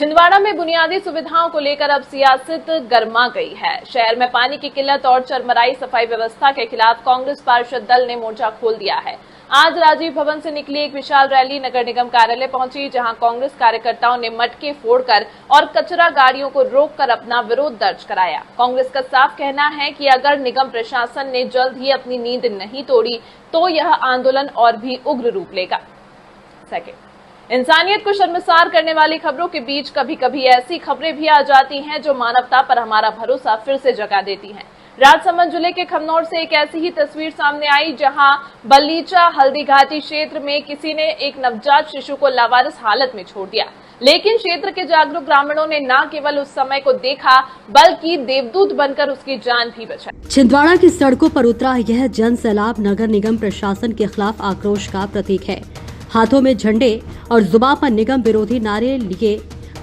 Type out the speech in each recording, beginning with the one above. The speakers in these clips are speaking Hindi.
छिंदवाड़ा में बुनियादी सुविधाओं को लेकर अब सियासत गर्मा गई है। शहर में पानी की किल्लत और चरमराई सफाई व्यवस्था के खिलाफ कांग्रेस पार्षद दल ने मोर्चा खोल दिया है। आज राजीव भवन से निकली एक विशाल रैली नगर निगम कार्यालय पहुंची, जहां कांग्रेस कार्यकर्ताओं ने मटके फोड़कर और कचरा गाड़ियों को रोककर अपना विरोध दर्ज कराया। कांग्रेस का साफ कहना है कि अगर निगम प्रशासन ने जल्द ही अपनी नींद नहीं तोड़ी तो यह आंदोलन और भी उग्र रूप लेगा। इंसानियत को शर्मसार करने वाली खबरों के बीच कभी कभी ऐसी खबरें भी आ जाती हैं जो मानवता पर हमारा भरोसा फिर से जगा देती हैं। राजसमंद जिले के खमनौर से एक ऐसी ही तस्वीर सामने आई, जहां बलीचा हल्दी घाटी क्षेत्र में किसी ने एक नवजात शिशु को लावारिस हालत में छोड़ दिया, लेकिन क्षेत्र के जागरूक ग्रामीणों ने न केवल उस समय को देखा बल्कि देवदूत बनकर उसकी जान भी बचाई। छिंदवाड़ा की सड़कों पर उतरा यह जन सैलाब नगर निगम प्रशासन के खिलाफ आक्रोश का प्रतीक है। हाथों में झंडे और जुबान पर निगम विरोधी नारे लिए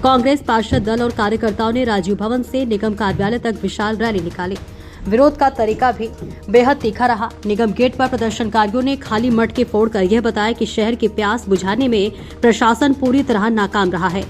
कांग्रेस पार्षद दल और कार्यकर्ताओं ने राजीव भवन से निगम कार्यालय तक विशाल रैली निकाली। विरोध का तरीका भी बेहद तीखा रहा। निगम गेट पर प्रदर्शनकारियों ने खाली मटके फोड़कर यह बताया कि शहर की प्यास बुझाने में प्रशासन पूरी तरह नाकाम रहा है।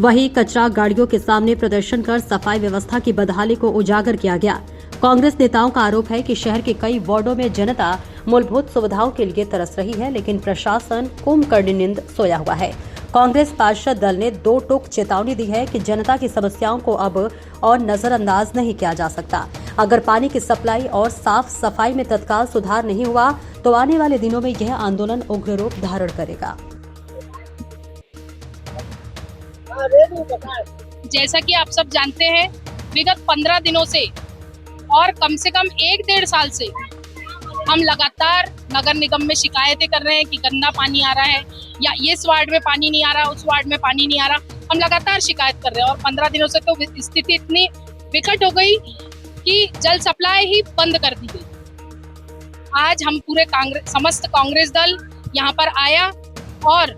वहीं कचरा गाड़ियों के सामने प्रदर्शन कर सफाई व्यवस्था की बदहाली को उजागर किया गया। कांग्रेस नेताओं का आरोप है कि शहर के कई वार्डों में जनता मूलभूत सुविधाओं के लिए तरस रही है, लेकिन प्रशासन कुंभकर्ण नींद सोया हुआ है। कांग्रेस पार्षद दल ने दो टूक चेतावनी दी है कि जनता की समस्याओं को अब और नजरअंदाज नहीं किया जा सकता। अगर पानी की सप्लाई और साफ सफाई में तत्काल सुधार नहीं हुआ तो आने वाले दिनों में यह आंदोलन उग्र रूप धारण करेगा। जैसा कि आप सब जानते हैं, विगत 15 दिनों से और कम से कम 1-1.5 साल से हम लगातार नगर निगम में शिकायतें कर रहे हैं कि गंदा पानी आ रहा है या इस वार्ड में पानी नहीं आ रहा, उस वार्ड में पानी नहीं आ रहा। हम लगातार शिकायत कर रहे हैं और 15 दिनों से तो स्थिति इतनी विकट हो गई कि जल सप्लाई ही बंद कर दी गई। आज हम पूरे समस्त कांग्रेस दल यहाँ पर आया और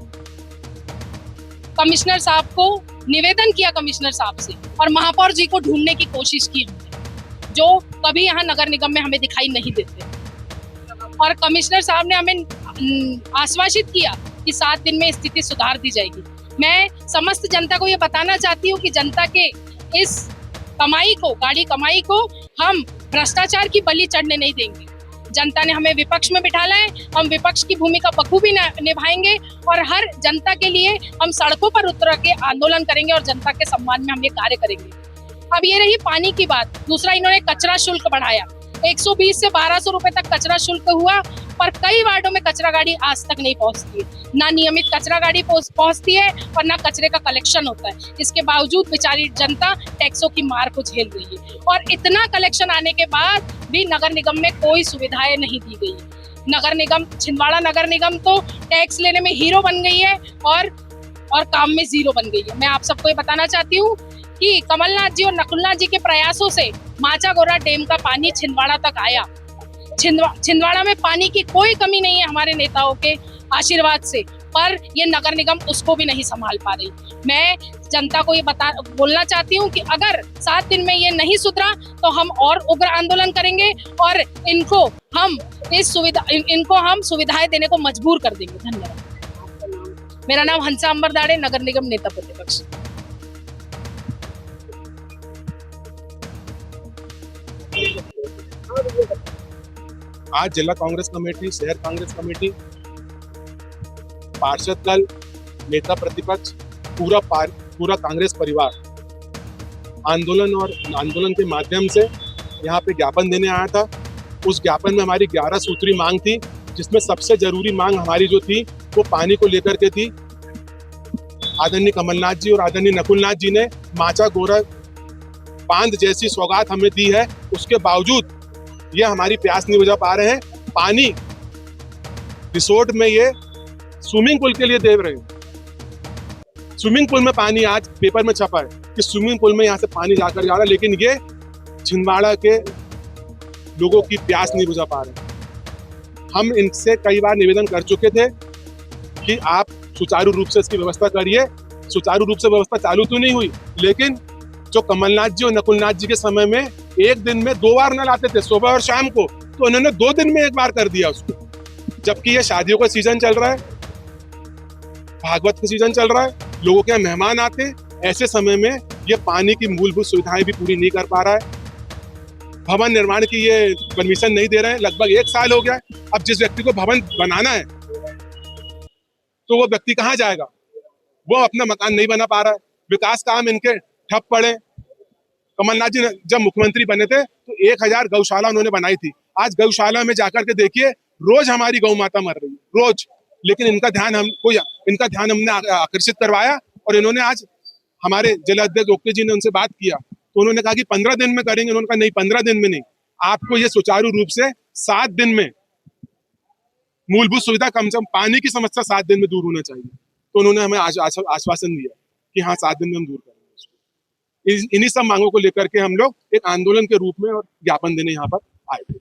कमिश्नर साहब को निवेदन किया, कमिश्नर साहब से, और महापौर जी को ढूंढने की कोशिश की हमने, जो कभी यहाँ नगर निगम में हमें दिखाई नहीं देते। और कमिश्नर साहब ने हमें आश्वासित किया कि 7 दिन में स्थिति सुधार दी जाएगी। मैं समस्त जनता को ये बताना चाहती हूँ कि जनता के इस कमाई को, गाड़ी कमाई को हम भ्रष्टाचार की बलि चढ़ने नहीं देंगे। जनता ने हमें विपक्ष में बिठाला है, हम विपक्ष की भूमिका बखूबी निभाएंगे और हर जनता के लिए हम सड़कों पर उतर के आंदोलन करेंगे और जनता के सम्मान में हम ये कार्य करेंगे। अब ये रही पानी की बात। दूसरा, इन्होंने कचरा शुल्क बढ़ाया। 120 से 1200 रुपए तक कचरा शुल्क हुआ, पर कई वार्डों में कचरा गाड़ी आज तक नहीं पहुंचती है। ना नियमित कचरा गाड़ी पहुंचती है और ना कचरे का कलेक्शन होता है। इसके बावजूद बेचारी जनता टैक्सों की मार को झेल रही है और इतना कलेक्शन आने के बाद भी नगर निगम में कोई सुविधाएं नहीं दी गई। नगर निगम, छिंदवाड़ा नगर निगम तो टैक्स लेने में हीरो बन गई है और काम में जीरो बन गई है। मैं आप सबको ये बताना चाहती हूँ कि कमलनाथ जी और नकुलनाथ जी के प्रयासों से माचागोरा डैम का पानी छिंदवाड़ा तक आया। छिंदवाड़ा में पानी की कोई कमी नहीं है हमारे नेताओं के आशीर्वाद से, पर ये नगर निगम उसको भी नहीं संभाल पा रही। मैं जनता को ये बोलना चाहती हूँ कि अगर 7 दिन में ये नहीं सुधरा तो हम और उग्र आंदोलन करेंगे और इनको हम सुविधाएं देने को मजबूर कर देंगे। धन्यवाद। मेरा नाम हंसा अंबर दाड़े, नगर निगम नेता प्रतिपक्ष। आज जिला कांग्रेस कमेटी, शहर कांग्रेस कमेटी, पार्षद दल, नेता प्रतिपक्ष, पूरा कांग्रेस परिवार आंदोलन के माध्यम से यहाँ पे ज्ञापन देने आया था। उस ज्ञापन में हमारी 11 सूत्री मांग थी, जिसमें सबसे जरूरी मांग हमारी जो थी वो पानी को लेकर के थी। आदरणीय कमलनाथ जी और आदरणीय नकुलनाथ जी ने माचागोरा बांध जैसी सौगात हमें दी है, उसके बावजूद ये हमारी प्यास नहीं बुझा पा रहे हैं। पानी रिसोर्ट में ये स्विमिंग पूल के लिए दे रहे हैं। स्विमिंग पूल में पानी, आज पेपर में छपा है कि स्विमिंग पूल में यहाँ से पानी जाकर जा रहा है, लेकिन ये छिंदवाड़ा के लोगों की प्यास नहीं बुझा पा रहे। हम इनसे कई बार निवेदन कर चुके थे कि आप सुचारू रूप से इसकी व्यवस्था करिए। सुचारू रूप से व्यवस्था चालू तो नहीं हुई, लेकिन जो कमलनाथ जी और नकुलनाथ जी के समय में एक दिन में 2 बार नल आते थे, सुबह और शाम को, तो उन्होंने 2 दिन में 1 बार कर दिया उसको। जबकि ये शादियों का सीजन चल रहा है, भागवत का सीजन चल रहा है, लोगों के यहाँ मेहमान आते हैं, ऐसे समय में ये पानी की मूलभूत सुविधाएं भी पूरी नहीं कर पा रहा है, भवन निर्माण की ये परमिशन नहीं दे रहे हैं। लगभग 1 साल हो गया है। अब जिस व्यक्ति को भवन बनाना है तो वो व्यक्ति कहाँ जाएगा? वो अपना मकान नहीं बना पा रहा है। विकास काम इनके ठप पड़े। कमलनाथ जी जब मुख्यमंत्री बने थे तो 1000 गौशाला उन्होंने बनाई थी। आज गौशाला में जाकर के देखिए, रोज हमारी गौ माता मर रही है, रोज। लेकिन इनका ध्यान हमने आकर्षित करवाया और इन्होंने आज हमारे जिलाध्यक्ष ओके जी ने उनसे बात किया तो उन्होंने कहा कि 15 दिन में करेंगे। उन्होंने कहा नहीं, 15 दिन में नहीं, आपको ये सुचारू रूप से 7 दिन में मूलभूत सुविधा, कम से कम पानी की समस्या 7 दिन में दूर होना चाहिए। तो उन्होंने हमें आश्वासन दिया कि हाँ, 7 दिन में हम दूर करेंगे उसको। इन्हीं सब मांगों को लेकर के हम लोग एक आंदोलन के रूप में और ज्ञापन देने यहाँ पर आए थे।